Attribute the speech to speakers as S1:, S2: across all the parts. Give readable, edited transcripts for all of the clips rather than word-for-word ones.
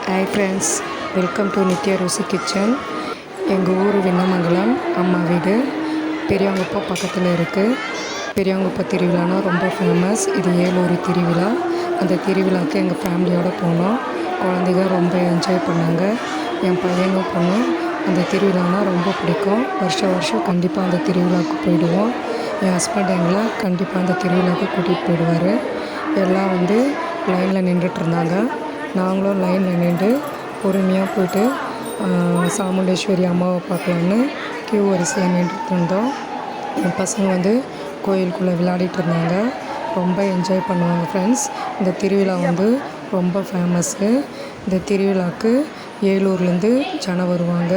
S1: Hi friends, welcome to Nithya ருசி kitchen. எங்கள் ஊர் விண்ணமங்கலம் அம்மா வீடு பெரியவங்கப்பா பக்கத்தில் இருக்குது. பெரியவங்கப்பா திருவிழானா ரொம்ப ஃபேமஸ். இது ஏலூர் திருவிழா. அந்த திருவிழாவுக்கு எங்கள் ஃபேமிலியோடு போனோம். குழந்தைங்க ரொம்ப என்ஜாய் பண்ணாங்க. என் பையனும் பொண்ணும் அந்த திருவிழானா ரொம்ப பிடிக்கும். வருஷம் கண்டிப்பாக அந்த திருவிழாவுக்கு போயிடுவோம். என் ஹஸ்பண்ட் எங்களை கண்டிப்பாக அந்த திருவிழாவுக்கு கூட்டிகிட்டு போயிடுவார். எல்லாம் லைனில் நின்றுட்டு இருந்தாங்க. நாங்களும் லைனில் நின்று பொறுமையாக போய்ட்டு சாமுண்டேஸ்வரி அம்மாவை பார்க்கலான்னு கியூ வரிசையில் நின்றுட்டு இருந்தோம். என் பசங்க கோயிலுக்குள்ளே விளையாடிட்டு இருந்தாங்க. ரொம்ப என்ஜாய் பண்ணுவாங்க ஃப்ரெண்ட்ஸ். இந்த திருவிழா ரொம்ப ஃபேமஸ்ஸு. இந்த திருவிழாவுக்கு ஏலூர்லேருந்து ஜனம் வருவாங்க.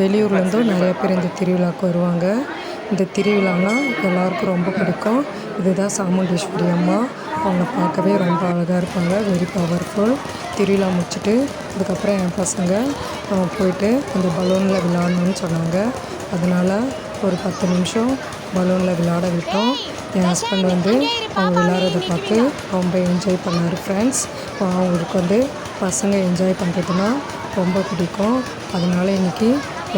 S1: வெளியூர்லேருந்தும் நிறைய பேர் இந்த திருவிழாவுக்கு வருவாங்க. இந்த திருவிழானா எல்லாருக்கும் ரொம்ப பிடிக்கும். இதுதான் சாமுண்டேஸ்வரி அம்மா. அவங்க பார்க்கவே ரொம்ப அழகாக இருப்பாங்க. Very powerful. திருவிழா முடிச்சுட்டு அதுக்கப்புறம் என் பசங்க போயிட்டு அந்த பலூனில் விளையாடணும்னு சொன்னாங்க. அதனால் ஒரு 10 நிமிஷம் பலூனில் விளையாட விட்டோம். என் ஹஸ்பண்ட் அவங்க விளையாடுறதை பார்த்து ரொம்ப என்ஜாய் பண்ணார் ஃப்ரெண்ட்ஸ். அவங்களுக்கு பசங்க என்ஜாய் பண்ணுறதுனா ரொம்ப பிடிக்கும். அதனால் இன்றைக்கி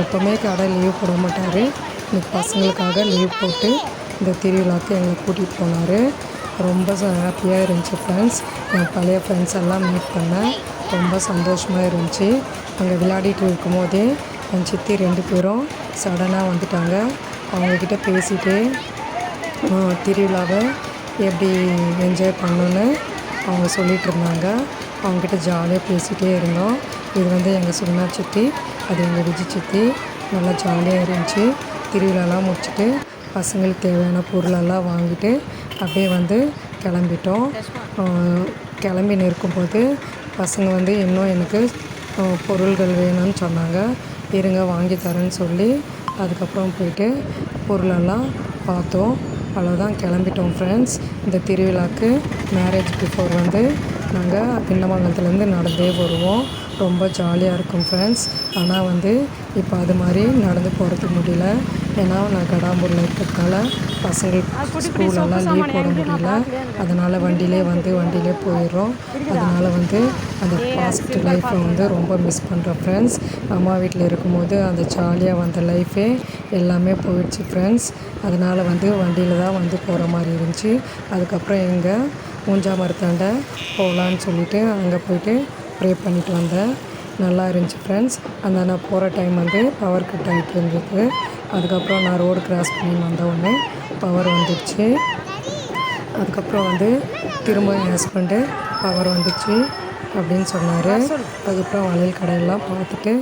S1: எப்போவுமே கடை லீவ் போட மாட்டார். இன்றைக்கி பசங்களுக்காக லீவ் போட்டு இந்த திருவிழாவுக்கு எங்களை கூட்டிகிட்டு போனார். ரொம்ப ஹாப்பியாக இருந்துச்சு ஃப்ரெண்ட்ஸ். என் பழைய ஃப்ரெண்ட்ஸ் எல்லாம் மீட் பண்ணேன். ரொம்ப சந்தோஷமாக இருந்துச்சு. அங்கே விளையாடிட்டு இருக்கும் போதே என் சித்தி 2 பேரும் சடனாக வந்துட்டாங்க. அவங்கக்கிட்ட பேசிகிட்டே திருவிழாவை எப்படி என்ஜாய் பண்ணணுன்னு அவங்க சொல்லிகிட்டு இருந்தாங்க. அவங்கக்கிட்ட ஜாலியாக பேசிகிட்டே இருந்தோம். இது எங்கள் சுகுணா சித்தி, அது எங்கள் விஜய் சித்தி. நல்லா ஜாலியாக இருந்துச்சு. திருவிழாலாம் முடிச்சுட்டு பசங்களுக்கு தேவையான பொருளெல்லாம் வாங்கிட்டு அப்படியே கிளம்பிட்டோம். கிளம்பின்னு இருக்கும்போது பசங்க இன்னும் எனக்கு பொருள்கள் வேணும்னு சொன்னாங்க. இருங்க வாங்கி தரேன்னு சொல்லி அதுக்கப்புறம் போயிட்டு பொருளெல்லாம் பார்த்தோம். அவ்வளோதான், கிளம்பிட்டோம் ஃப்ரெண்ட்ஸ். இந்த திருவிழாவுக்கு மேரேஜ் பிஃபோர் நாங்கள் விண்ணமங்கலத்துலேருந்து நடந்தே வருவோம். ரொம்ப ஜாலியாக இருக்கும் ஃப்ரெண்ட்ஸ். ஆனால் இப்போ அது மாதிரி நடந்து போகிறதுக்கு முடியல. ஏன்னா நான் கடாம்பூரில் இருக்கிறதுனால பசங்களுக்கு ஸ்கூலெல்லாம் லீவ் போட முடியல. அதனால் வண்டியிலே போயிடுறோம். அதனால் அந்த பாஸ்ட் லைஃப்பை ரொம்ப மிஸ் பண்ணுறோம் ஃப்ரெண்ட்ஸ். அம்மா வீட்டில் இருக்கும்போது அந்த ஜாலியாக வந்த லைஃபே எல்லாமே போயிடுச்சு ஃப்ரெண்ட்ஸ். அதனால் வண்டியில் தான் போகிற மாதிரி இருந்துச்சு. அதுக்கப்புறம் எங்கள் மூஞ்சா மரத்தாண்ட போகலான்னு சொல்லிவிட்டு அங்கே போய்ட்டு ப்ரே பண்ணிவிட்டு வந்தேன். நல்லா இருந்துச்சு ஃப்ரெண்ட்ஸ். அந்த நான் போகிற டைம் பவர் கட் ஆகிட்டு இருந்தது. அதுக்கப்புறம் நான் ரோடு கிராஸ் பண்ணி வந்தவுடனே பவர் வந்துடுச்சு. அதுக்கப்புறம் திரும்ப என் ஹஸ்பண்டு பவர் வந்துச்சு அப்படின்னு சொன்னார். அதுக்கப்புறம் வளையல் கடையெல்லாம் பார்த்துட்டு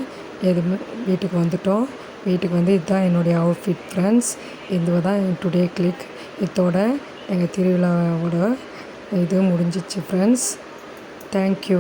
S1: எதுவுமே வீட்டுக்கு வந்துட்டோம். வீட்டுக்கு இதுதான் என்னுடைய அவுட்ஃபிட் ஃப்ரெண்ட்ஸ். இது தான் என் டுடே கிளிக். இதோட எங்கள் திருவிழாவோட இது முடிஞ்சிச்சு ஃப்ரெண்ட்ஸ். தேங்க்யூ.